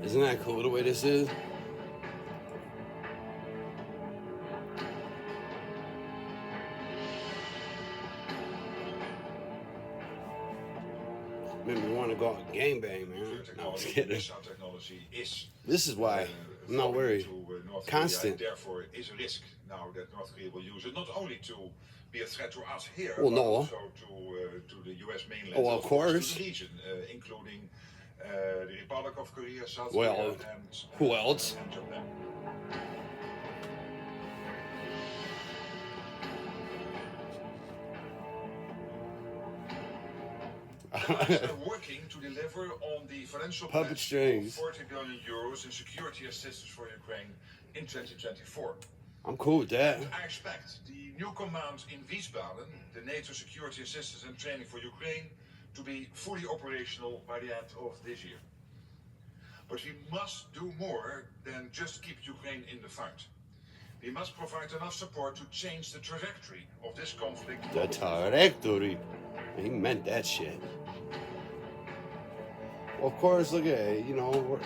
Isn't that cool the way this is? Made me want to go out gangbang, man. No, I'm just kidding. Missile technology is This is why I'm not flowing worried. into North Korea, Constant. and therefore is a risk now that North Korea will use it not only to be a threat to us here, Well, but no. also to the U.S. mainland, Oh, and of of course course. to the region, including the Republic of Korea, South Well, Korea, and who else? and Japan. Allies are working to deliver on the financial Puppet pledge strings. of 40 billion euros in security assistance for Ukraine in 2024. I'm cool with that. And I expect the new command in Wiesbaden, the NATO security assistance and training for Ukraine, to be fully operational by the end of this year. But we must do more than just keep Ukraine in the fight. We must provide enough support to change the trajectory of this conflict. The trajectory. He meant that shit. Well, of course, look at it. You know,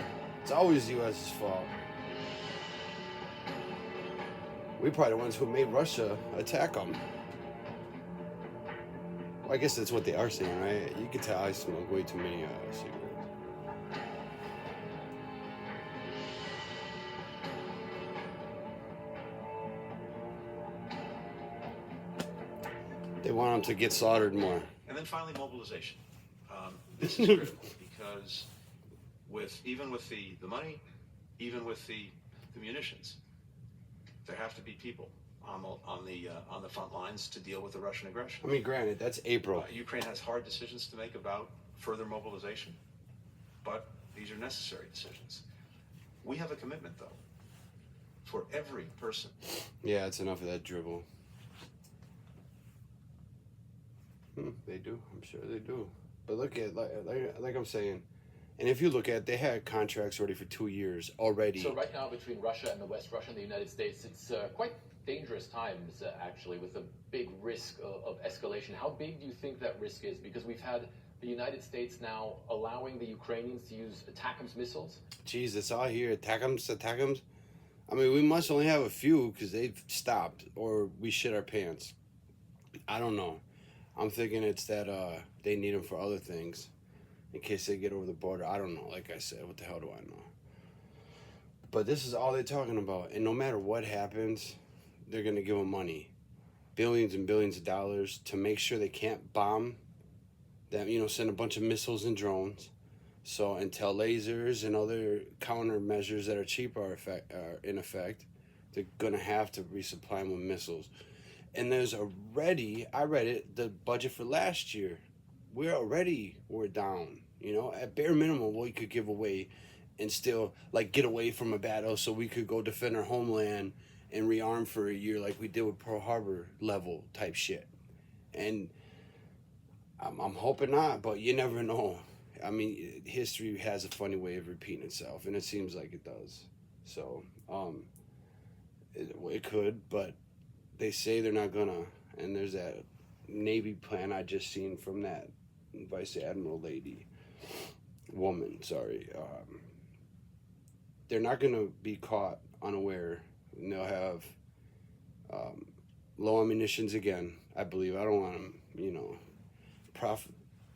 it's always the U.S.'s fault. We probably the ones who made Russia attack them. Well, I guess that's what they are saying, right? You can tell I smoke way too many cigarettes. They want them to get slaughtered more. And then finally, mobilization. This is critical because even with the money, even with the munitions, there have to be people on the front lines to deal with the Russian aggression. I mean, granted, that's April. Ukraine has hard decisions to make about further mobilization, but these are necessary decisions. We have a commitment, though, for every person. Yeah, it's enough of that dribble. They do. I'm sure they do. But look at like I'm saying, and if you look at, they had contracts ready for 2 years already. So right now, between Russia and the West, Russia and the United States, it's quite dangerous times actually, with a big risk of escalation. How big do you think that risk is? Because we've had the United States now allowing the Ukrainians to use ATACMS missiles. Jeez, it's all here. ATACMS. I mean, we must only have a few because they've stopped, or we shit our pants. I don't know. I'm thinking it's that they need them for other things, in case they get over the border. I don't know. Like I said, what the hell do I know? But this is all they're talking about, and no matter what happens, they're gonna give them money, billions and billions of dollars, to make sure they can't bomb them. You know, send a bunch of missiles and drones. So until lasers and other countermeasures that are cheap are in effect, they're gonna have to resupply them with missiles. And there's already, I read it, the budget for last year, we're down. You know, at bare minimum, we could give away and still like get away from a battle, so we could go defend our homeland and rearm for a year, like we did with Pearl Harbor level type shit. And I'm hoping not, but you never know. I mean, history has a funny way of repeating itself, and it seems like it does. So, it could, but they say they're not gonna. And there's that Navy plan I just seen from that Vice Admiral woman, sorry. They're not gonna be caught unaware, and they'll have low ammunitions again, I believe. I don't want them, you know,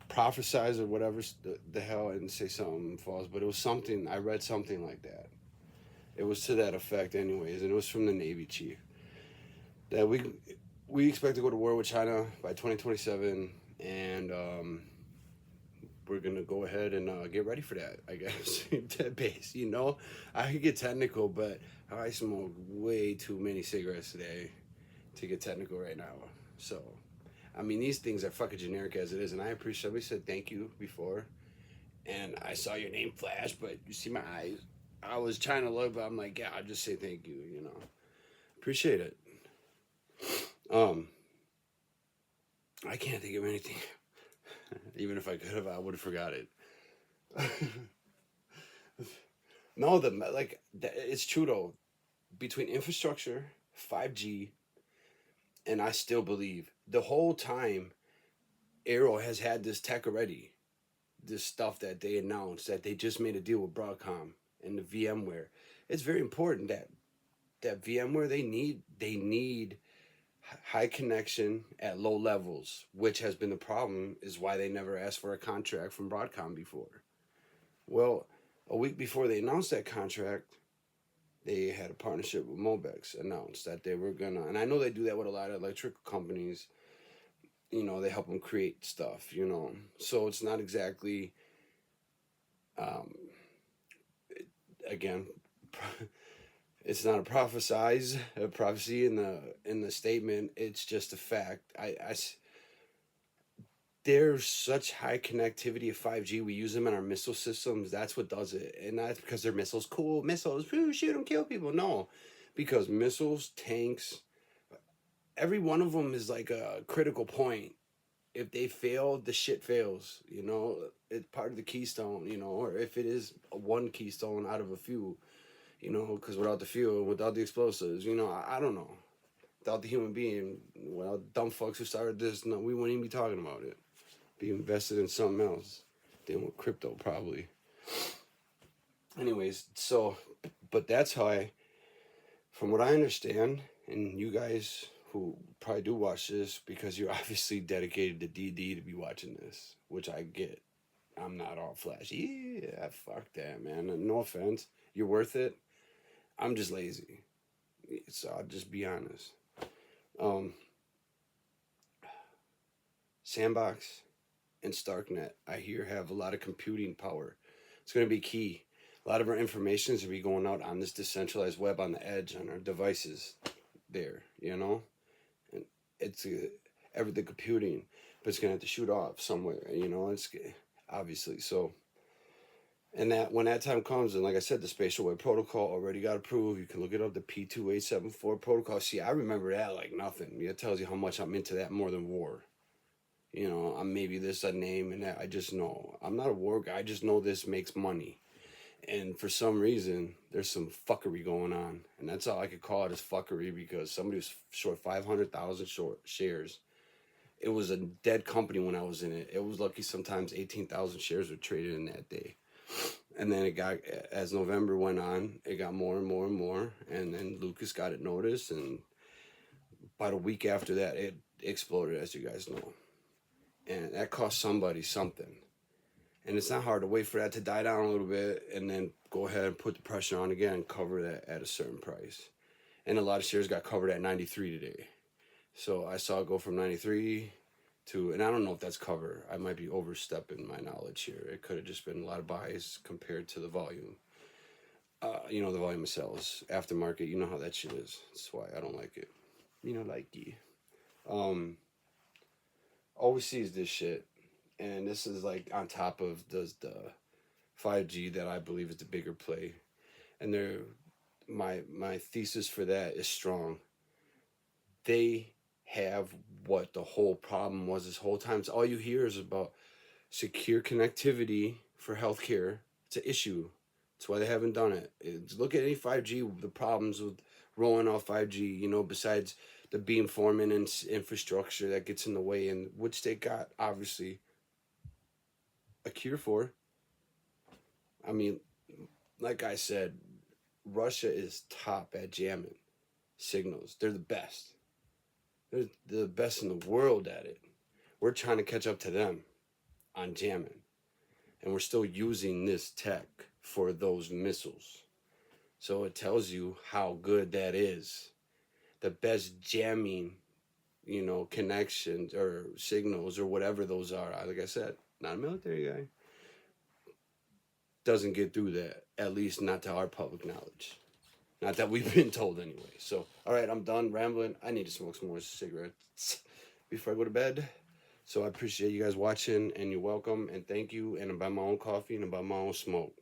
prophesize or whatever the hell and say something false, but it was something, I read something like that. It was to that effect anyways, and it was from the Navy chief, that we expect to go to war with China by 2027, and we're gonna go ahead and get ready for that, I guess. That base, you know, I could get technical, but I smoked way too many cigarettes today to get technical right now. So, I mean, these things are fucking generic as it is, and I appreciate somebody said thank you before, and I saw your name flash, but you see my eyes. I was trying to look, but I'm like, yeah, I'll just say thank you, you know. Appreciate it. I can't think of anything. Even if I could have, I would have forgot it. No, it's true though. Between infrastructure, 5G, and I still believe the whole time, Arrow has had this tech already. This stuff that they announced, that they just made a deal with Broadcom and the VMware. It's very important that VMware they need high connection at low levels, which has been the problem, is why they never asked for a contract from Broadcom before. Well, a week before they announced that contract, they had a partnership with Mobex announced that they were gonna, and I know they do that with a lot of electrical companies. They help them create stuff. So it's not exactly, um, again, it's not a prophecy in the statement. It's just a fact. There's such high connectivity of 5G. We use them in our missile systems. That's what does it. And that's because they're missiles. Cool missiles. Shoot them, kill people. No, because missiles, tanks, every one of them is like a critical point. If they fail, the shit fails. It's part of the keystone, or if it is one keystone out of a few, because without the fuel, without the explosives, I don't know. Without the human being, without dumb fucks who started this, no, we wouldn't even be talking about it. Be invested in something else. Dealing with crypto, probably. Anyways, but that's how from what I understand, and you guys who probably do watch this, because you're obviously dedicated to DD to be watching this, which I get. I'm not all flashy. Yeah, fuck that, man. No offense. You're worth it. I'm just lazy. So I'll just be honest. Sandbox and StarkNet, I hear, have a lot of computing power. It's going to be key. A lot of our information is going to be going out on this decentralized web on the edge on our devices there, and it's everything computing, but it's going to have to shoot off somewhere, it's obviously. So, and that when that time comes, and like I said, the spatial web protocol already got approved. You can look it up, the P2874 protocol. See, I remember that like nothing. It tells you how much I'm into that more than war. I'm maybe this a name and that. I just know I'm not a war guy. I just know this makes money, and for some reason there's some fuckery going on, and that's all I could call it, is fuckery, because somebody was short 500,000 short shares. It was a dead company when I was in it. It was lucky sometimes 18,000 shares were traded in that day, and then it got, as November went on, it got more and more and more, and then Lucas got it noticed, and about a week after that it exploded, as you guys know. And that cost somebody something. And it's not hard to wait for that to die down a little bit and then go ahead and put the pressure on again and cover that at a certain price. And a lot of shares got covered at 93 today. So I saw it go from 93 to, and I don't know if that's cover. I might be overstepping my knowledge here. It could have just been a lot of buys compared to the volume. The volume of sales. Aftermarket, you know how that shit is. That's why I don't like it. All we see is this shit, and this is like on top of the 5G that I believe is the bigger play, and my thesis for that is strong. They have what the whole problem was this whole time. So all you hear is about secure connectivity for healthcare. It's an issue. That's why they haven't done it. Look at any 5G, the problems with rolling off 5G, besides the beamforming and infrastructure that gets in the way, and which they got, obviously, a cure for. I mean, like I said, Russia is top at jamming signals. They're the best. They're the best in the world at it. We're trying to catch up to them on jamming. And we're still using this tech for those missiles. So it tells you how good that is. The best jamming, connections or signals or whatever those are. Like I said, not a military guy. Doesn't get through that, at least not to our public knowledge. Not that we've been told anyway. So, all right, I'm done rambling. I need to smoke some more cigarettes before I go to bed. So I appreciate you guys watching, and you're welcome, and thank you. And I buy my own coffee and I buy my own smoke.